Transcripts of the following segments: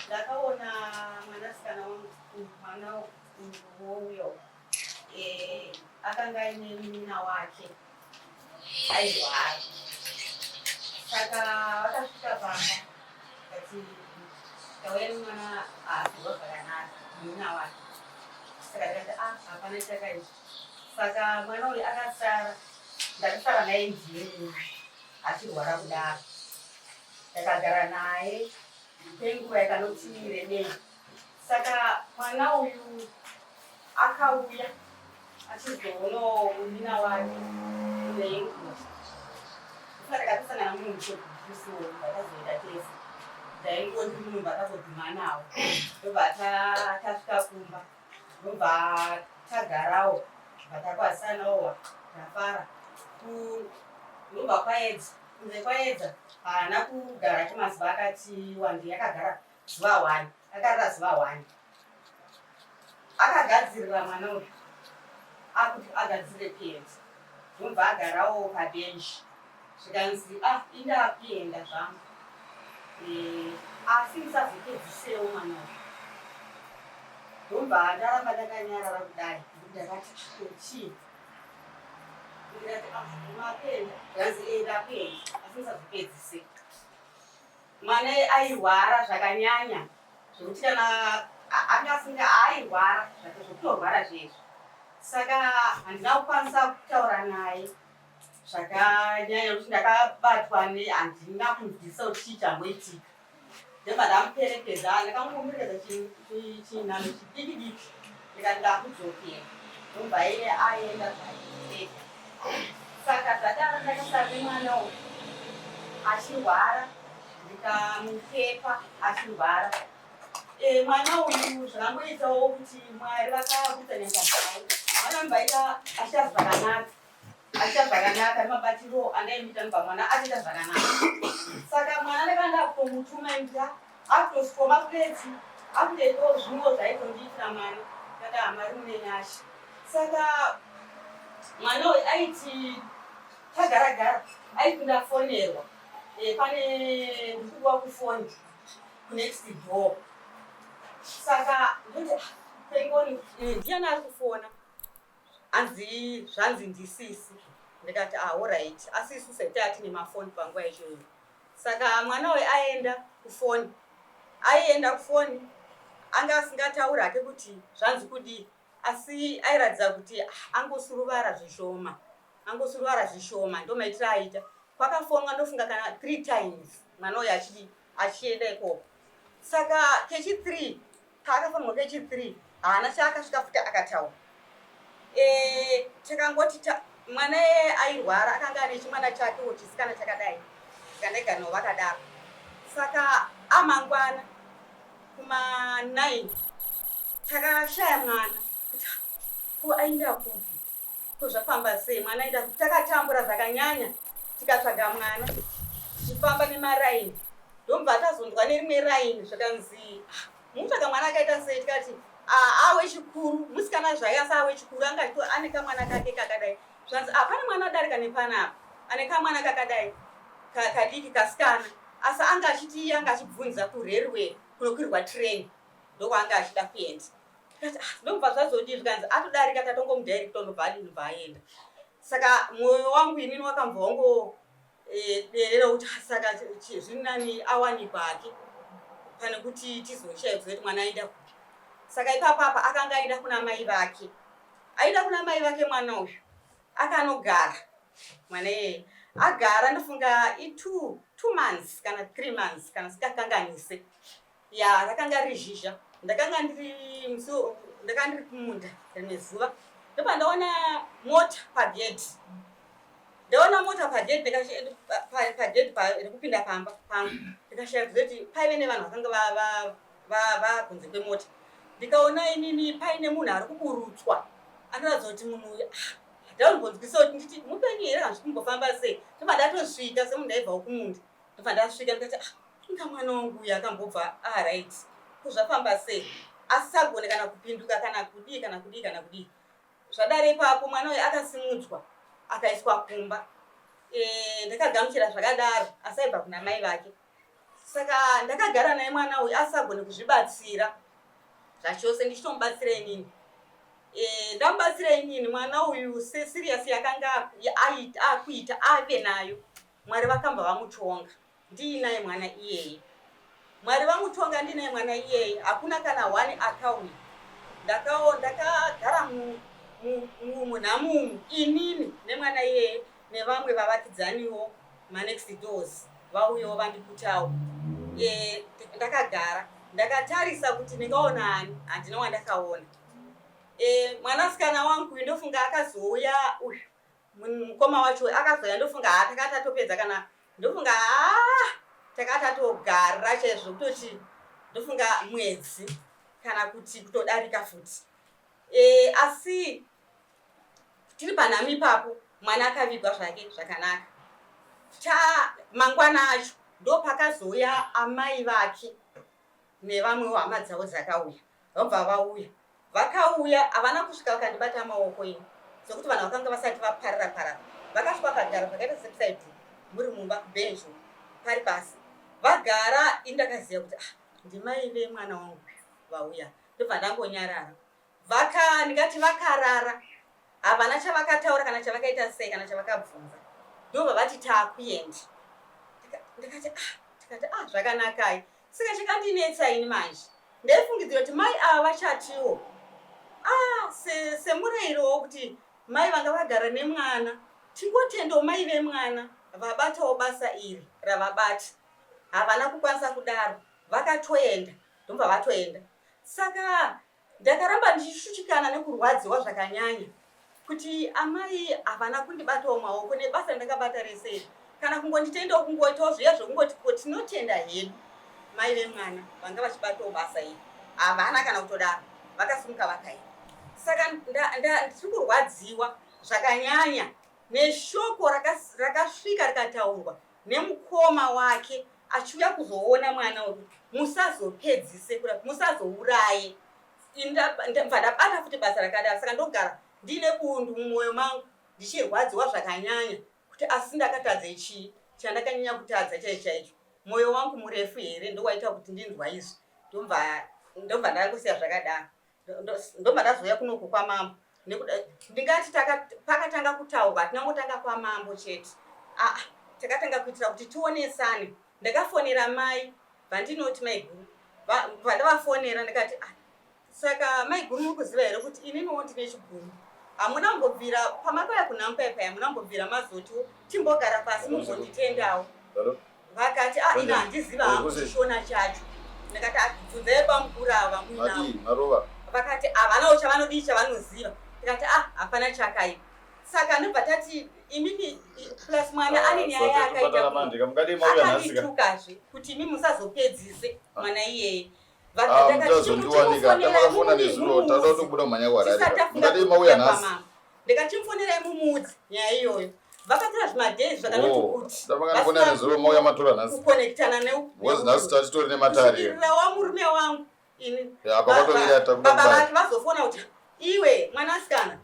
ndakaona mwanasikana mwana wouyo akanga aine munina wake airwara. Saka vakasvika pamba kati kauya nemwana aazwa zvakanaka munina wake. Saka ndikati hapana chakaizvi. Saka mwana uyu akasara, ndakasara naye njeni achirwara kudaro. Ndakagara naye kwenguva yakanoti rebei. Saka mwana uyu akauya achizoonawo munina wake nenguva. Saka ndakasangana munhu muchokudziso ndakazoenda tese. Ndaingoti munhu ndakazodhuma nawo. Ndobva tasvika kumba. Ndobva tagarawo. Vatakwasanao ndafara. Ndobva kwaedza. Kunze kwaedza haana kugara kwemazuva akati wandi. Akagara zuva 1. Akarara zuva 1. Akagadzirira mwana uyu akuti agadzire pens. Ndobva agarawo pabhenji. Zvikanzi inda kuenda zvangu. Asi ndisazopedzisewo mwana uyu. Ndobva ndaramba ndakanyarara kudai. Ndakati chii? Ndikati mapenda. Zvanzi ndapenda. Asi ndisazopedzise. Mwana airwara zvakanyanya. Zvokuti kana akasinga airwara zvokutorwara zvezvo. Saka handina kukwanisa kutaura naye zvakanyanya kuti ndakabatwa handina kunzwisisa kuti chii chamboitika. Ndobva ndamuperekedza. Ndakamuperekedza chinhano chidiki diki. Ndikati ndakudzokera. Ndobva iye aenda zvake. Saka zvadaro ndakasara nemwana uyu achirwara. Ndikamupepa achirwara. Mwana uyu zvakamboitawo kuti Mwari vakakutanisa zvayo. Mwana mbaita achiita zvakanaka. Achiita zvakanaka nemabatiro andaimuita pamwana achiita zvakanaka. Saka mwana ndakanda kutomutumaidza akutosvika mapedzi akutoitawo zvimwe zvaitondiitira mwana. Ndakati Mwari mune nyasha. Saka mwana uyu aiti tagara aiti ndafonerwa. Pane ndikuwa kufoni kunext door. Saka ndoti pengoni ndiani ari kufona. Zvanzi ndisisi. Ndikati alright. Asi isu setati nemafoni panguva yacho. Saka mwana uyu aenda kufoni. Anga asingataura hake kuti zvanzi kudii. Asi airatidza kuti angosuruvara zvishoma. Ndomaitira aita. Kwakafonwa ndofunga kana 3 times. Mwana uyu achienda ikoko. Saka kechi3 paakafonwa kechi3 haana chaakasvika futi akataura. Takangoti mwana airwara akanga ane chimwana chakewo chisikana chakadai. Kandaiganawo vakadaro. Saka amangwana kuma 9 takashaya mwana. Ko aenda kupi? Ko zvafamba sei? Mwana aenda kupi? Takatambura zvakanyanya. Tikatsvaga mwana. Tichifamba nemaraini. Ndombva tazondwa nerimwe raini zvakanzi mutsvaga mwana akaita sei? Tikati awe chikuru. Musikana zvakasa awe chikuru anga ane kamwana kake kakadai. Zvanzi pane mwana adarika nepanapa. Ane kamwana kakadai. Kadiki kasikana. Asi anga achibvunza kurerwe kunokwirwa train. Ndokwanga achida kuenda. Ndobva zvazodii zvikanzi atodarika tatongomudirector ndobva aenda. Saka mwoyo wangu inini wakambva wangoderera kuti saka zvinani awanikwa hake pane kuti tizoshaidzwa kuti mwana aenda kupi. Saka ipapapa akanga aenda kuna mai vake. Aida kuna mai vake mwana uyu. Akanogara. Mwana agara ndofunga 2 months kana 3 months kana sikakanganise. Rakanga rizhizha. Ndakanga ndiri kumunda rimwe zuva. Ndobva ndaona mota pagedhi. Ndikashaya rekupinda pamba pangu. Ndikashaya kuti paive nevanhu vakanga vakunze kwemota. Ndikaona inini paine munhu ari kuburutswa. Anoratidza kuti munhu uyu ndaumbonzwisa kuti nditi mupenyu here kana zvikumbofamba sei. Ndobva ndatosvika semunhu ndaibvawo kumunda. Ndobva ndasvika ndikati inga mwana wangu uyu akambobva right. Zvafamba sei? Asagone kana kupinduka kana kudii. Zvadaro ipapo mwana uyu akasimudzwa akaiswa kumba. Ndakagamuchira zvakadaro asaibva kuna mai vake. Saka ndakagara naye mwana uyu asagone kuzvibatsira zvachose ndichitomubatsira inini. Ndamubatsira inini mwana uyu serious yakanga akuita ave nayo. Mwari vakamba vamutonga ndiinaye mwana iyeye. Mwari vamutonga ndiinaye mwana iyeye. Hakuna kana one akauya. Ndakagara munhamumu inini nemwana iyeye nevamwe vavakidzaniwo manext doors vauyewo vandikutawo. Ndakagara ndakatarisa kuti ndingaona ani, handina wandakaona. Mwanasikana wangu ndofunga akazouya uyu mukoma wacho akazouya ndofunga takati atopedza kana ndofunga takatatogarira chaizvo kutoti ndofunga mwedzi kana kuti kutodarika futi. Asi tiri panhamo ipapo mwana akavigwa zvake zvakanaka. Mangwana acho ndo pakazouya amai vake nevamwewo hama dzavo dzakauya. Vabva vauya vakauya havana kusvika vakandibata maoko ini sokuti vanhu vakanga vasati vaparara parara. Vakasvika vakagara zvakaita sepside muri mumba bench pari pasi vagara. Ini ndakaziva kuti ndimai vemwana wangu vauya. Ndobva ndangonyarara. Ndingati vakarara havana chavakataura kana chavakaita sei kana chavakabvunza. Ndobva vati taakuenda. Ndikati zvakanakai. Saka chakandinetsa ini manje ndaifungidzira kuti mai ava vachatiwo semurayiro kuti mai vanga vagara nemwana tingotendawo mai vemwana vabatawo basa iri ravabata. Havana kukwanisa kudaro vakatoenda. Ndobva vatoenda. Saka ndakaramba ndichishushikana nekurwadziwa zvakanyanya kuti amai havana kundibatawo maoko nebasa ndakabata rese kana kungonditendawo kungoitawo zviya zvokungoti tinotenda hedu. Mai vemwana vanga vachibatawo basa iri havana kana kutodaro vakasimuka vakaenda. Saka ndiri kurwadziwa zvakanyanya neshoko rakasvika rikataurwa nemukoma wake achiuya kuzoona mwana uyu musazopedzise musazouraye. Ndabva ndabata futi basa rakadaro. Saka ndogara ndine bundu mumwoyo mangu ndichirwadziwa zvakanyanya kuti asi ndakatadza chii chandakanyanya kutadza chaicho. Mwoyo wangu murefu here ndowaita kuti ndinzwa izvi. Ndobva ndakusiya zvakadaro. Ndobva ndazouya kunoku kwamambo. Ndingati pakatanga kutaurwa tinongotanga kwamambo chete. Takatanga kuitira kuti tionesane. Ndakafonera mai vandinoti mai guru. Vandavafonera ndikati saka mai guru mukuziva here kuti ininiwo ndine chiguru. Hamuna kumbobvira pamakauya kunhamupaipai hamuna kumbobvira mazoti timbogara pasi muzonditendawo. Vakati ina handiziva hangu chishona chacho. Ndikati bvunzai pamukuru ava muinavo. Vakati havanawo chavanodii chavanoziva. Ndikati hapana chakaipa. Saka ndobva tati imini plus mwana ane nyaya yakaita akanditukazve kuti imi musazopedzise mwana iyeye. Ndikachimfonera mumudzi nyaya iyoyo. Vakatora zvimadhezi zvakanokukonekitana newamurume wangu ini. Baba vati vazofona kuti iwe mwanasikana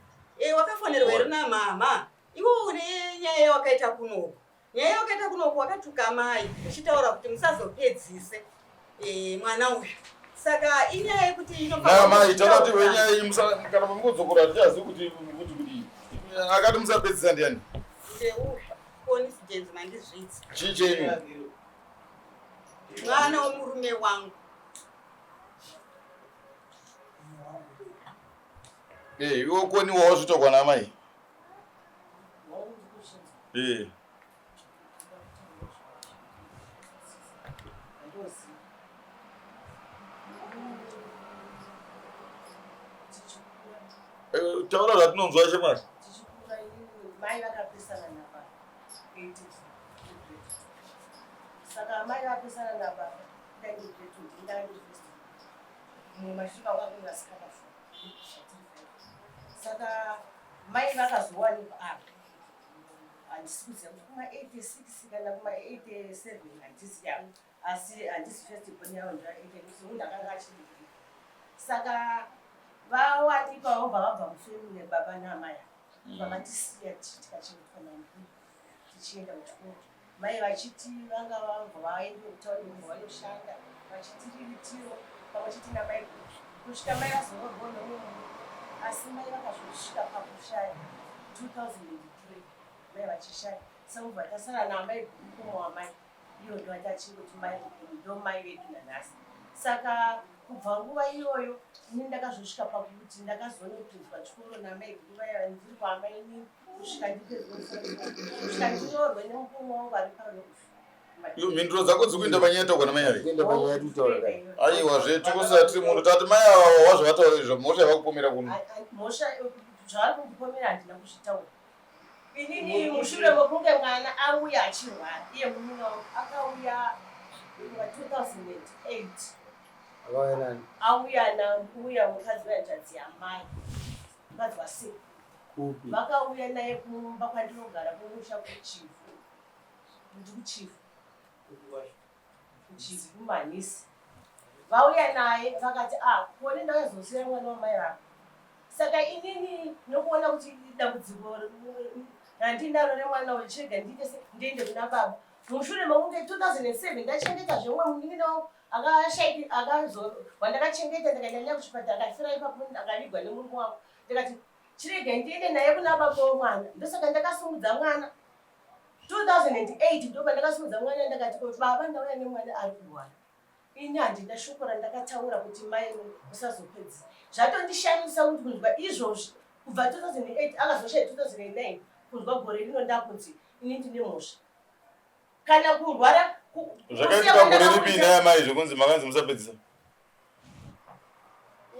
wakafonerwa here namama. Iwe une nyaya wakaita kunoku. Nyaya wakaita kunoku wakatuka mai uchitaura kuti musazopedzise mwana uyu. Saka inyaya yekuti inofana kuti wenyaya iyi kana mudzokora tichazi kuti akati musapedzisa ndiani. Coincidence mandizvitsi. Chichenyu. Mwana womurume wangu. Iwe ukoniwawo zvitokwa namai. Taura zvatinonzwa chemari. Mai vakapesana nababa 80. Saka mai vakapesana nababa mumashuka wangu ngasikakafu. Saka mai vakazowanikwa apa. Handisi kuziva kuti kuma-86 kana kuma-87 handisi yangu. Asi handisi first born yavo ndira-86 ndakanga achiri. Saka vawanikwa vobva vabva musweni nebaba namai. Vakatisiya tikachengetwa naMwari tichienda kuchikoro. mai vachiti vanga vangu vaende kutaurwa vanoshanda vachitiriritiwo pamwe chete namai kusvika mai vazororwa nomunhu asi mai vakazosvika pakushaya 2003 mai vachishaya saubva tasara namai gurukuma wamai iyo ndo atachingoti mai ndo mai vedu nanhasi saka kubva nguva iyoyo ini ndakazosvika pakuti ndakazonopinzwa chikoro namai nguva ndiri kwamai ini kusvika ndipezosvika ndinyorwe nemukuru wangu ari pano mhinduro dzako dzikuenda panyaya kwana mai ave kuenda panyaya tutaura aiwa zvetu kusati munhu tati mai ava wazvataura mhosva yakakupomera kuno mhosva zvavari kundipomera handina kuzvitaura inini mushure mekunge mwana auya achirwara iye mununga wangu akauya 2008 akauya nani auya nauya mukadzi wajanzi yamai mukadzi wasiku kupi vakauya naye kumba kwandinogara kumusha kuchifu ndikuchifu kuchifu kumanisi vauya naye vakati kuone ndakazosiya mwana wamai vako saka inini nokuona kuti dambudziko handinaro remwana wechega ndiende kuna baba mushure mekunge 2007 ndachengeta zvemwe munin'ina wangu wandakachengeta ndikaenda kuchipatara akafira ipapo akavigwa nemurungu wangu ndikati chirege ndiende naye kuna baba womwana ndosaka ndakasumudza mwana 2008 ndo pandakasimudza mwana ndakati baba ndauya nemwana ari kurwara ini handina shoko randakataura kuti mai usazopedzi zvatondishamisa kuti kunzwa izvozvi kubva 2008 akazoshaya 2009 kunzwa gore rino ndakunzi ini ndine mhosva kana kurwara zvakaitika gore ripi naya mai zvekunzi makanzi musapedzisa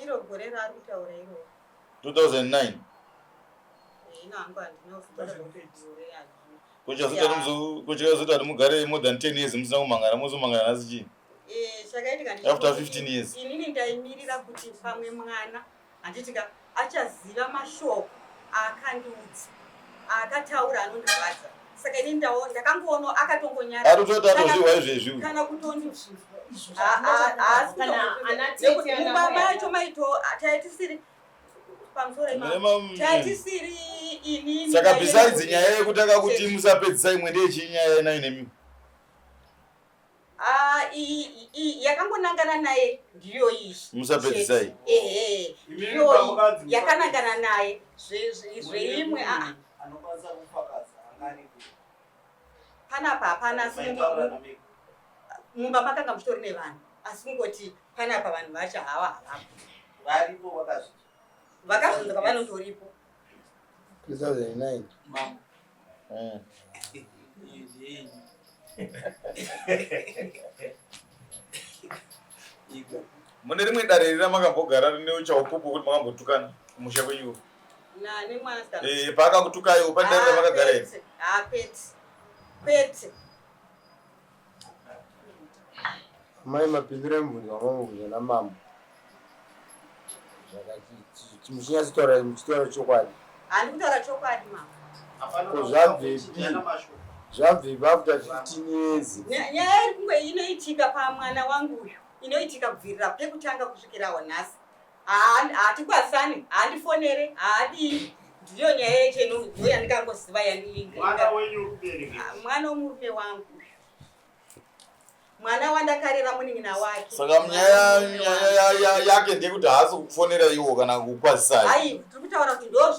iro gore raari kutaura iro 2009 ino hangu handinofuta gore kuchazoti ati mugare more than 10 years musina kumangana mozomangana nasi chii zvakaitika after 15 years inini ndaimirira kuti pamwe mwana handitika achaziva mashoko akandiudza akataura anondirwadza saka ini ndakangoona akatongonyara ari kutoti atozviwa izvezvi kana kutondimba macho maito taitisiri pamusoro taitisiri inini saka besides nyaya yekutaka kuti musapedzisa imwe ndeyechinyaya inayo nemi yakangonangana naye ndiyo iyi musapedzisai ndiyo yakanangana naye zveimwe panapa hapana mumba makanga muchitori nevanhu asi kungoti panapa vanhu vacho hava havapo vakazvinza kavanotoripo 2009 mune rimwe dare rira makambogara rine chaupupu kuti makambotukana kumusha kwenyuwo paakakutukayo padare ramakagara here kwete mai mapindiro emubvunzo wamamubvunzo namambo zvakati muchinyatsotaura muchitaura chokwadi handi kutaura chokwadi mama zvabvepi after 15 years nyaya iri kunge inoitika pamwana wangu uyu inoitika kubvirira pekutanga kusvikira nhasi hatikwasani handifonere haadii ndiyo nyaya yecheno ndiyo yandikangoziva mwana womurume wangu mwana wandakarera munin'ina wake saka nyaya yake ndeyekuti haasi kufonera iwo kana kukwazisai ai tiri kutaura kuti ndo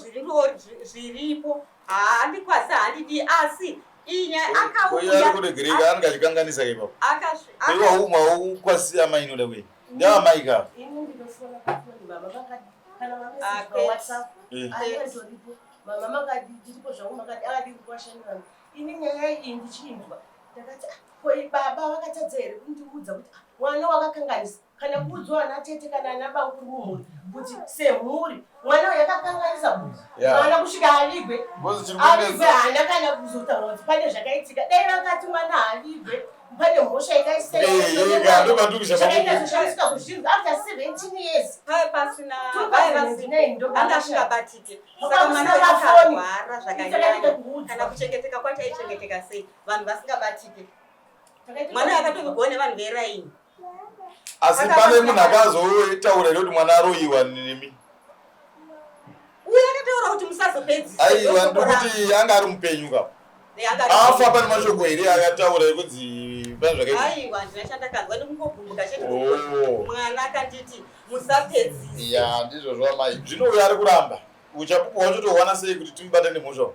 zviripo handikwasi handidi asi inyaya akauya kuregereka anenge achikanganisa ipapo iwa umwa ukwasisi amai inoda kuyi ndava maika ini ndinofona pafoni mama vakati kana mameseji pawhatsapp aendoripo mama makati ndiripo zvangu makati akadi kukwashanirana ini nyaya iyi ndichiinzwa ndakati koi baba vakatadza here kundiudza kuti mwana wakakanganisa kana kuudzwa ana tete kana ana bakuru mumhuri kuti semhuri mwana uyu yakakanganisa kuti mwana kusvika avigwe hana kana kuzotaura kuti pane zvakaitika dai vakati mwana haavigwe pane mhosva ikaisaiazoshandiswa kuzvinhu after 17 years pasina angasvingabatike saka mwana akarwara zvakanyanya kana kuchengeteka kwacho aichengeteka sei vanhu vasingabatike mwana akatovigwa nevanhu veraini asi pane munhu akazotaura kuti mwana aroyiwa nemi uye akataura kuti musazopedzisa aiwa ndokuti anga ari mupenyu ka afa pane mashoko here akataura kunzi pane zvakaita aiwa ndinachandakanzwa ndikungobhumbuka chete mwana akanditi musapedzisa ya ndizvo amai zvino uyo ari kuramba uchapupu wacho towana sei kuti timubate nemhosva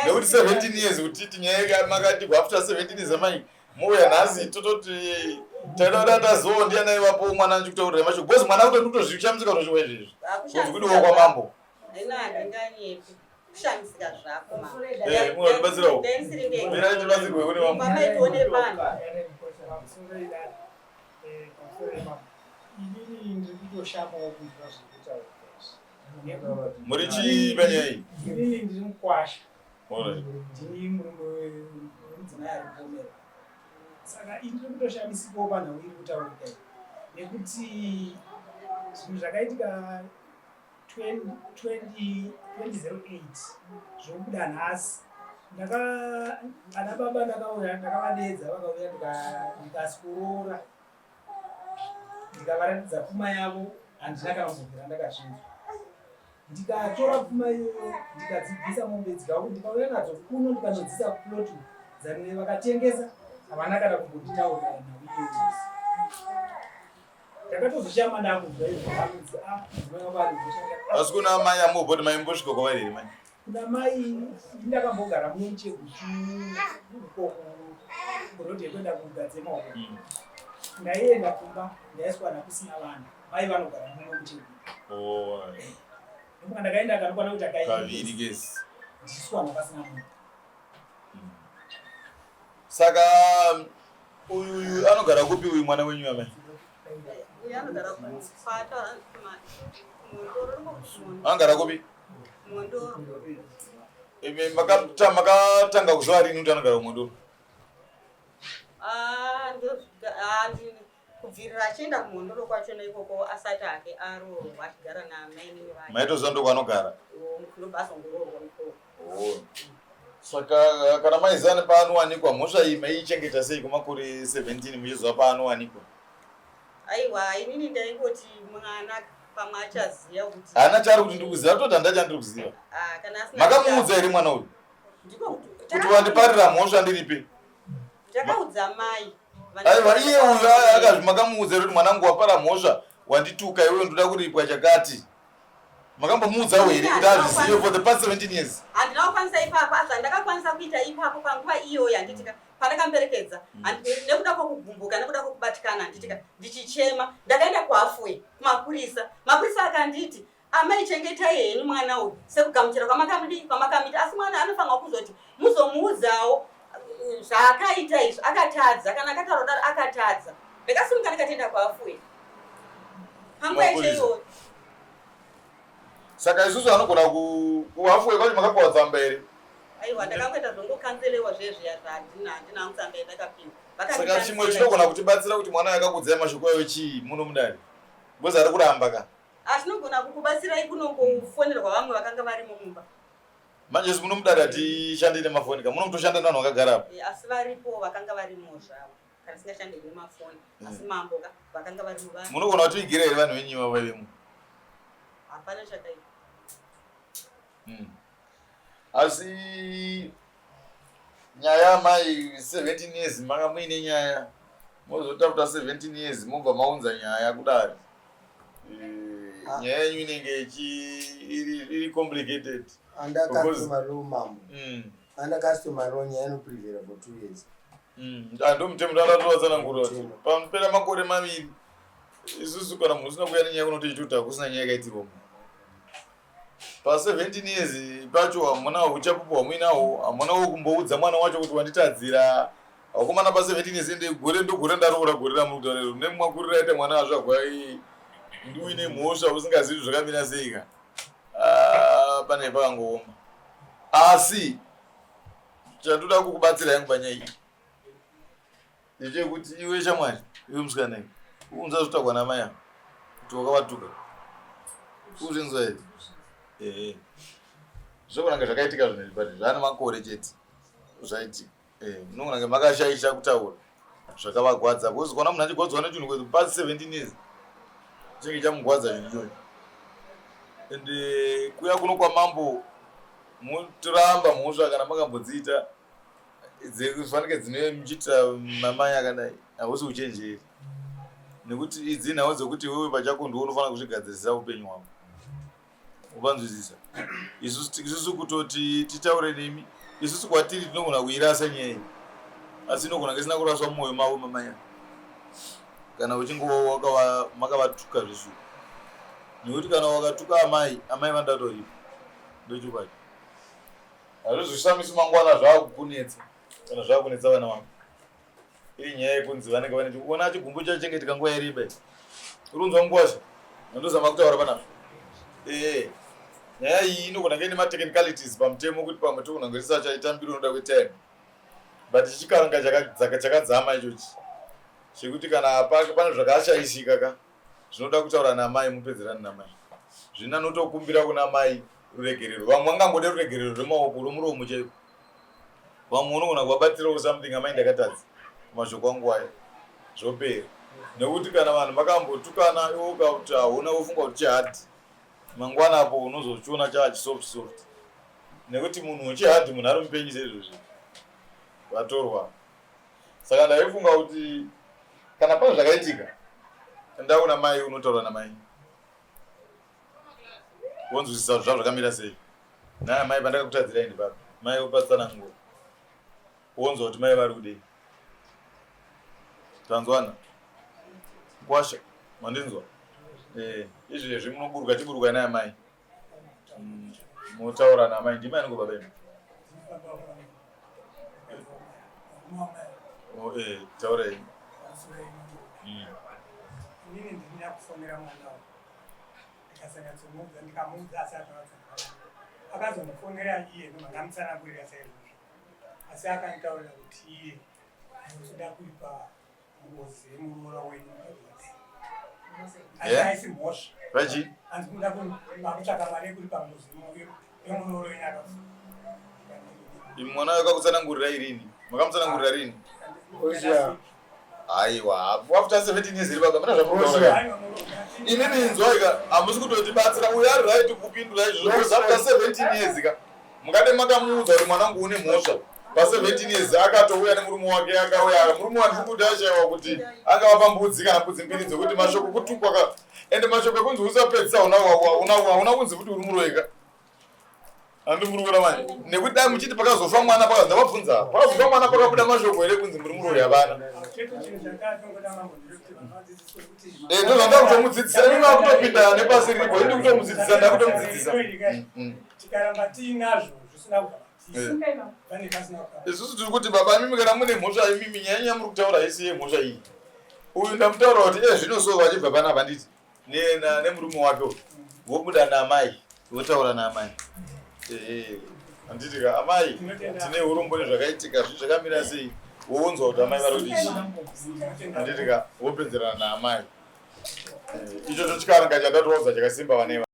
nekuti 17 years kuti tinyaya makati after 17 years amai mouya nhasi tototi taida tazowo ndiana ivapo mwana achikutaurira mashoko bcause mwana kuti ndotozvishamisika zvochiwa izvezvi kunzi kudiwo kwamambo haina handinganyepi kushamisika zvako munotibatsirawo mira tibatsirwe kune mambo mamaitione vanhu inini ndiri kutoshamawo kunzwa zvekutaura muri chipenyei inini ndiri mukwasha Alright. ndiri murudzimai ari kuomera saka ini ndiri kutoshamisikawo panhau iri kutaurika nekuti zvinhu zvakaitika 2008 zvokuda nhasi ana baba ndakavadedza vakauya ndikasikorora ndikavaratidza pfuma yavo handina kana kumbobvira ndakazvinzwa ndikatora pfuma iyoyo ndikadzibvisa mombe dzikauya ndikauya nadzo kuno ndikanodzisa ploti dzamwe vakatengesa havana kana kumbonditaurira nhau iyoyo ndakatozoshama ndakunzwa izvo akunzi asi kuna mai amubhoti maimbosvika kwavari here mai kuna mai ndakambogara muno mucheguchu uko kurodhi kwenda kugadzemaoko ndaienda kumba ndaiswana kusina vanhu mai vanogara muno mucheguchu ndomuka ndakaenda kanokwana kuti kaviri kesi ndiswana pasina munhu saka uyu anogara kupi uyu mwana wenyu amai anogara kupata anogara kupi mondoro makatanga kuziva rini kuti anogara kumondoro kubvirira achienda kumondoro kwachona ikoko asati ake arohwa achigara namaini vake maitoziva ndoko anogara ndobazongororwa ikoko saka kana maiziva nepaanowanikwa mhosva iyi maichengeta sei kwemakore 17 muchiziva paanowanikwa aiwa inini ndaingoti mwana pamwe achaziva kuti hana chari kuti ndikuziva toti handa chandiri kuziva makamuudza here mwana uyu kuti wandiparira mhosva ndiripe takaudza mai aiwa iye uyu akazvi makamuudza kuti mwanangu wapara mhosva wandituka iwewe ndoda kuripwa chakati makambomuudzawo here kuti azvizive for the past 17 years handina kukwanisa ipapo asi handakakwanisa kuita ipapo panguva iyoyo handitika pandakamberekedza nekuda kwokugumbuka nekuda kwokubatikana handitika ndichichema ndakaenda kuhafwe kumapurisa mapurisa akanditi amaichengeta henyu mwana uyu sekugamuchira kwamakamita asi mwana anofanira kuzoti muzomuudzawo zvaakaita izvo akatadza kana akataura kudaro akatadza ndakasimuka ndikatenda kuhafwe panguva ichoiyoyo saka isusu anogona kuhafwe kwacho makapiwa tsamba here aiwa ndakangoita zvongokanzelewa zvezviya zvandina mutsamba yandakapinwa saka chimwe chinogona kutibatsira kuti mwana akakudzai mashoko ayo chii muno mudare bcause ari kuramba ka atinogona kukubatsirai kunongofonerwa vamwe vakanga varimo mumba manje si muno mudare hatishandi nemafoni ka muno mutoshanda nevanhu vakagarapo asi varipo vakanga varimo zvavo kana singashandi nemafoni asi mambo ka vakanga varimo vanhu munogona kutivigira here vanhu venyima vavemo hapana chakaita asi nyaya mai 17 years manga muine nyaya mozotafuta 17 years mobva maunza nyaya kudari nyaya yenyu inenge iri complicated andakastomaro mambo andakastomaro nyaya inoprevera for 2 years ando mutemo ndanatovatsanangurira kuti pamupera makore maviri isusu kana munhu usina kuya nenyaya kunotochitota kusina nyaya yakaitirwa pa 17 years pacho hamuna uchapupu hwamuinawo hamuna wokumboudza mwana wacho kuti wanditadzira hakomana pa 17 years ende gore ndogore ndaroora gore ramurikutarero nemwakurira aita mwana azvagwa ndiuine mhosva usingazivi zvakamira seika pane pakangooma asi chandoda kukubatsira yangu panyaya iyi ndechekuti iwe shamwari iwe musikana iyi unza zvotagwa namai ako kuti wakavatuka uzvinzwa here zvokunanga zvakaitika zvinezvi but zvana makore chete zvaitika munongonanga makashaisha kutaura zvakavagwadza bcause kona munhu achigodzwa nechinhu kwezi pasi 17 years chinge chamugwadza zvinhu ichocho ende kuya kuno kwamambo mutoramba mhosva kana makambodziita dzekufanike dzine muchitira mamai akadai hausi uchenjeri, nekuti idzi nhau dzekuti wewe pachako ndiwe unofanira kuzvigadzirisa upenyu hwako. Upanzwisisa? Isusu kutoti titaure nemi, isusu kwatiri tinogona kuirasa nyaya iyi, asi inogona kusina kuraswa mumwoyo mavo mamai kana uchinge makavatuka zvisu. Nekuti kana wakatuka amai vandatoripo ndochokwadi. Hazvozvishamisi mangwana zvaakukunetsa kana zvaakunetsa vana vangu. Iri nyaya yekunzi vanenge vaneti kuona chigumbu chachengetika nguva iriba iyi. Urunzwa nguwasha ndozama kutaura panazvo. Nyaya iyi inogona kuine matechnicalities pamutemo kuti pamwe togona kuisa chaita mbiri unoda kuita, but chikaranga chakadzama ichochi chekuti kana pane zvakashayishika ka zvinoda kutaura namai mupedzerani namai. Zvina notokumbira kuna mai ruregerero. Vamwe vangangode ruregerero rwemaoko rwomuromo chaiko. Vamwe unogona kuvabatirawo something amai ndakatadza kumashoko angu aya zvopera. Nekuti kana vanhu vakambotukana iwo ukauti hauna wofunga kuti chihadhi, mangwana apo unozochiona chachisoft. Nekuti munhu wechihadhi munhu ari mupenyu seizvozvi vatorwa. Saka ndaifunga kuti kana pane zvakaitika enda kuna mai unotaura namai wonzwisisa kuti zvavo zvakamira sei. Naya mai pandakakutadzirai ndi baba, mai upatsana nguo wonzwa kuti mai vari kudei. Tanzwana kwasha mandinzwa izvezvi munoburuka chiburuka naya mai motaura namai. Ndimai niko baba imi? Taurai. Inini ndinoda kufonera mwana wangu ndikasanyatsomuudza ndikamuudza asi akazondifonera iye ndamusanangurira saizvozvo, asi akanitaurira kuti iye anozoda kuipa ngozi yemuroora wenyu aisi mhosva Vachi? andikuda kutsvaka mari yekuipa ngozi yemuroora wenyu akafa. Mwana wakakutsanangurira irini? Makamutsanangurira rini? Aiwa, after 17 years baba mana zvamukaura. Inini nzwaika hamusi kutotibatsira uyo ari right kupindura izvozvo after 17 years ka. Mukade makamuudza kuti mwanangu une mhosva. Pa 17 years akatouya nemurume wake akauya. Murume wake kuti ashaiwa kuti angavapa mbudzi kana mbudzi mbiri dzokuti mashoko kutukwa ka. Ende mashoko kunzi usapedzisa una kunzi kuti uri muroika. Andi murukura manje. Nekuti dai muchiti pakazofa mwana pakazda vabvunza. Pakazofa mwana pakabuda mashoko here kunzi muri muroi havana. Ndozvanda kutomudzidzisa imi makutopinda nepasi riripo indi kutomudzidzisa ndakutomudzidzisa. Tikaramba tiinazvo zvisina isusu tiri kuti baba mimi kana mune mhosva imimi nyaya muri kutaura isi yemhosva iyi. Uyu ndamutaura kuti zvinoso vachibva panapa nditi nemurume wake vobuda namai votaura namai. Anditi ka amai tine urombo nezvakaitika zvakamira sei wonzwa kuti amai vari kuti anditi ka wopedzerana naamai. Icho chikaringa chatatoudza chakasimba vaneva.